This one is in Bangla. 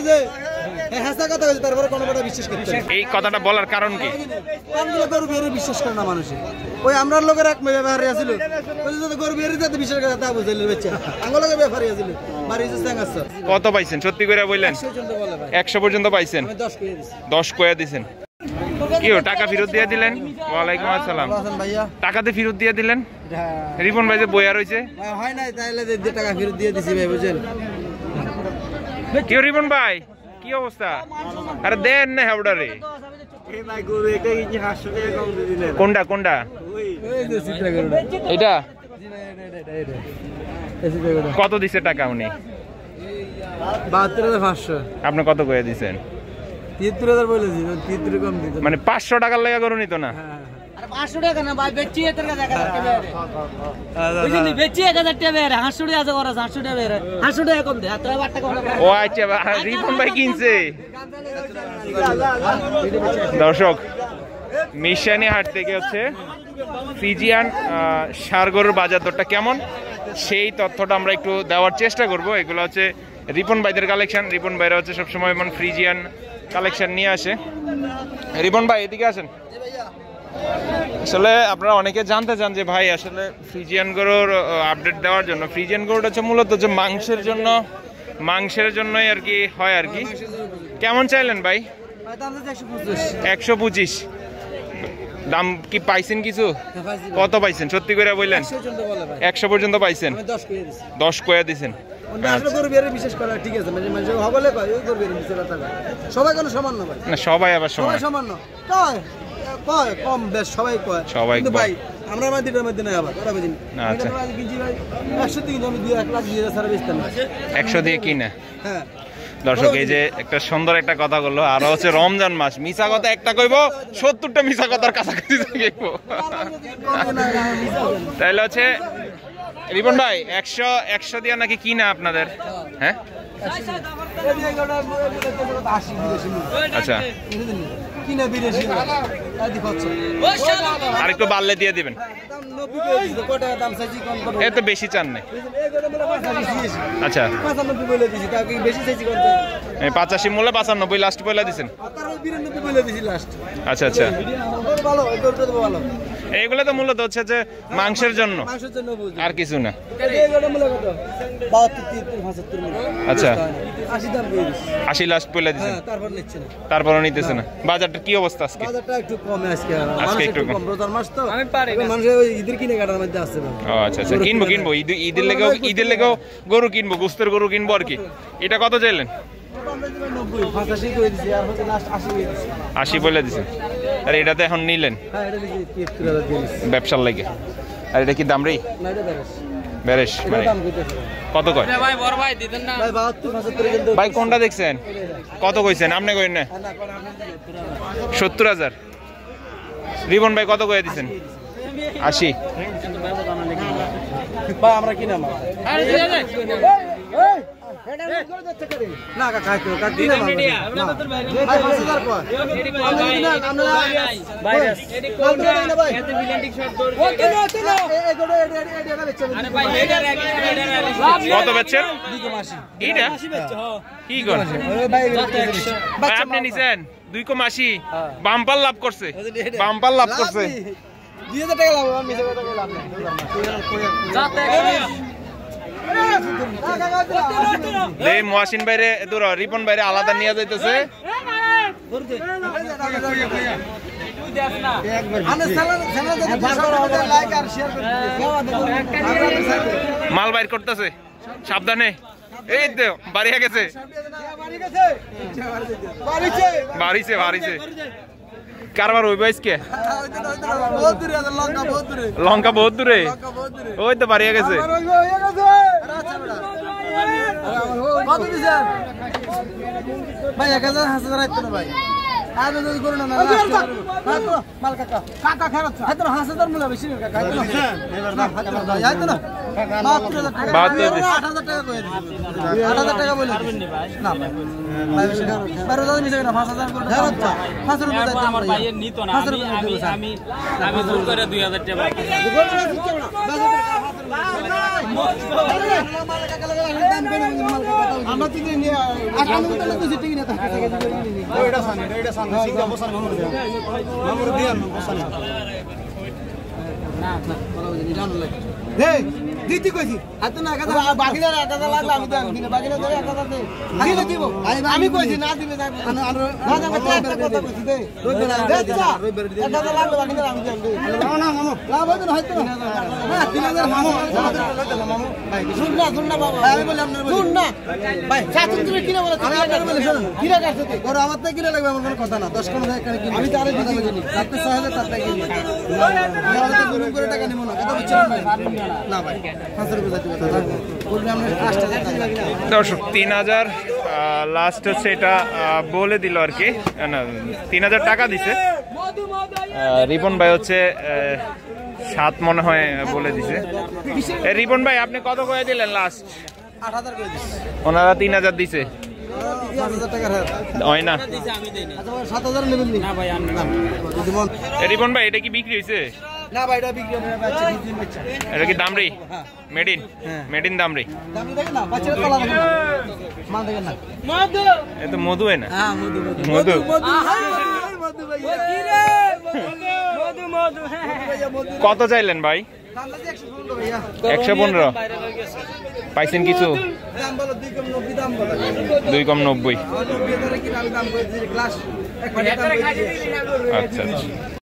যে হাসা কথা হয়েছে তারপরে কোনো কথা বিশ্বাস করতে এই কথাটা বলার কারণ কি? গরু বিহারে বিশ্বাস করে না মানুষে। ওই আমরা লোকের এক ব্যাপারে আসছিল গরু বিহারে যাতে বিশ্বাস করে তা বুঝাইল বাচ্চা আঙ্গলকে ব্যাপারে আসছিল মারি যে কত পাইছেন সত্যি করে বললেন? 100 পর্যন্ত পাইছেন? 10 কয়া দিছেন। কি টাকা ফেরত দিয়ে দিলেন? ওয়ালাইকুম আসসালাম। টাকাতে ফেরত দিয়ে দিলেন? রিপন ভাই যে বইয়া রয়েছে হয় নাই তাইলে টাকা ফেরত দিয়ে দিছি ভাই বুঝেন। কি রিপন ভাই কি অবস্থা? আরে দেন না হেবড়ারে কোনটা কোনটা এটা কত দিছে টাকা উনি? 72,500। আপনি কত করে দিছেন? 73,000 বলেছি, 73 কম দিত। মানে 500 টাকার লাগা করুন তো না? আরে 500 টাকা না ভাই বেচি এর কাছে 1000 টাকা বেরে বুঝলি বেচি 1000 টাকা বেরে 500 টাকা আছে ওরা 700 টাকা বেরে 500 টাকা কম দে আর 8 টাকা ও আচ্ছা রিপন ভাই কিনছে। দর্শক মিশানি হাট থেকে হচ্ছে ফ্রিজিয়ান ষাঁড় গরুর বাজার দরটা কেমন সেই তথ্যটা আমরা একটু দেওয়ার চেষ্টা করব। এগুলো হচ্ছে রিপন ভাইদের কালেকশন। রিপন ভাইরা হচ্ছে সবসময় এমন ফ্রিজিয়ান কালেকশন নিয়ে আসে। রিপন ভাই এদিকে আসেন। আসলে আপনারা অনেকে জানতে চান যে ভাই আসলে ফ্রিজিয়ান গরুর আপডেট দেওয়ার জন্য। ফ্রিজিয়ান গরুটা হচ্ছে মূলত যে মাংসের জন্যই আর কি হয় আর কি। কেমন চাইলেন ভাই? 125। দাম কি পাইছেন কিছু? কত পাইছেন সত্যি করে বললেন? 100 পর্যন্ত পাইছেন? 10 কয়া দিছেন। সবাই আবার সমান কম বেশ সবাই কয় সবাই ভাই আমরা দুটার মধ্যে নাই আবার 100 দিয়ে কিনা। হ্যাঁ দর্শক এই যে একটা সুন্দর একটা কথা বললো আর হচ্ছে রমজান মাস মিছা কথা একটা কইব 70টা মিছা কথার কাছাকাছি কইব। তাহলে হচ্ছে রিপন ভাই 100 দিয়ে নাকি কিনা আপনাদের? হ্যাঁ আচ্ছা আর একটু বাড়লে দিয়ে দিবেন। এত বেশি চান না? আচ্ছা 85 মূল্যে 95 লাস্ট পয়লা দিচ্ছেন। আচ্ছা আচ্ছা এইগুলো তো মূলত হচ্ছে যে মাংসের জন্য আর কিছু না। আচ্ছা 80 লাস্ট পয়লা দিচ্ছেন তারপরও নিতেছে না। বাজারটা কি অবস্থা আজকে? আজকে একটু কম রোজার মাস তো মানুষের ঈদের কিনে কাটার মধ্যে আছে। আচ্ছা আচ্ছা কিনবো ঈদের লেগেও গরু কিনবো, গোস্তের গরু কিনবো আর কি। এটা কত চাইলেন? 80 বলে দিছেন। আর এটা তো এখন নিলেন ব্যবসার লাগে। আর এটা কি দামরি বেরেশ মানে কত কয় ভাই? কোনটা দেখছেন? কত কইছেন আপনি? কইন না 70,000। রিপন ভাই কত কয়ে দিচ্ছেন? 80। আমরা কিনা না কাকা কত বেচছেন? কি করেন আপনি নিছেন? 2,80 বাম্পার লাভ করছে। 2000 টাকা লাভ মহাসিন বাইরে রিপন বাইরে আলাদা নিয়ে যাইতেছে। মাল বাইর করতেছে সাবধানে। এই তো বাড়িয়ে গেছে বাড়িছে কারবার ওই বাইসকে লঙ্কা বহুত দূরে। ওই তো বাড়িয়ে গেছে। ভাই 1000 আইতো না ভাই। আর যদি করো না মাল কাকা কাকা খারাপ 1000 মূল্য বেশি কাকা আইতো না। 72 দিছে। 8,000 টাকা কই দিছি 8,000 টাকা বলে না ভাই বেশি খারাপ 12,000 নিচে না 5,000 করে হ্যাঁ বাচ্চা 500 টাকা দাও আমার ভাইয়ের নিত না আমি ভুল করে 2,000 টাকা আমরা তিন নিয়ে 98 টাকা দিছি ঠিক না এটা সামনে সিঙ্গা বসান মামুর দিয়া বসান না বলা বুঝি জানো লাগে এই দিতি কইছি এত না কথা বাকিরা 1000 লাগবে আমি দেন কিনা বাকিরা ধরে 1000 দে দিলে দিব আমি কইছি না দিবে না না কথা কইছি দে রবিবার দে 1000 লাগবে বাকিরা আমি দেন না না মামু লাভ হবে না হয়তো না 3000 মামু ভাই শুন না বাবা আমি বললাম না শুন না ভাই 7 তুমি কিনা বলে আমি আপনাকে বলে শুনুন কিনা কাটছে ওর আমার থেকে কিনা লাগবে আমার কোনো কথা না 10 কোন টাকা কিনা আমি তারে দিতে বলিনি রাতে 6000 টাকা কিনা আমি তো গুণ করে টাকা নিব না কথা বুঝছেন ভাই না ভাই 500 টাকা দিতে কথা বলবে আমরা 5000 টাকা লাগবে দর্শক 3000 লাস্ট হচ্ছে এটা বলে দিল আর কি না 3000 টাকা দিছে রিপন ভাই হচ্ছে 7 মনে হয় বলে দিছে রিপন ভাই আপনি কত করে দিলেন লাস্ট 8000 করে দিছি ওনারা 3000 দিছে 5000 টাকা হয় না আমি দেই না আচ্ছা 7000 নেবেন না ভাই আমি না রিপন ভাই এটা কি বিক্রি হইছে না ভাই এটা বিক্রি হবে বাচ্চা দিন বাচ্চা এটা কি দামরি মেড ইন দামরি দামি দেখেন না বাচ্চারা তলা দেখেন না মাল দেখেন না মধু এটা মধু হয় না হ্যাঁ মধু মধু মধু ভাই কি রে মধু কত চাইলেন ভাই দাম লাগে 115 ভাইয়া 115 পাইছেন কিছু দাম বলো 2 কম 90 দাম বলো 2 কম 90 90 কি আমি দাম করে দিই ক্লাস 1 টাকা দাম করে দিই আচ্ছা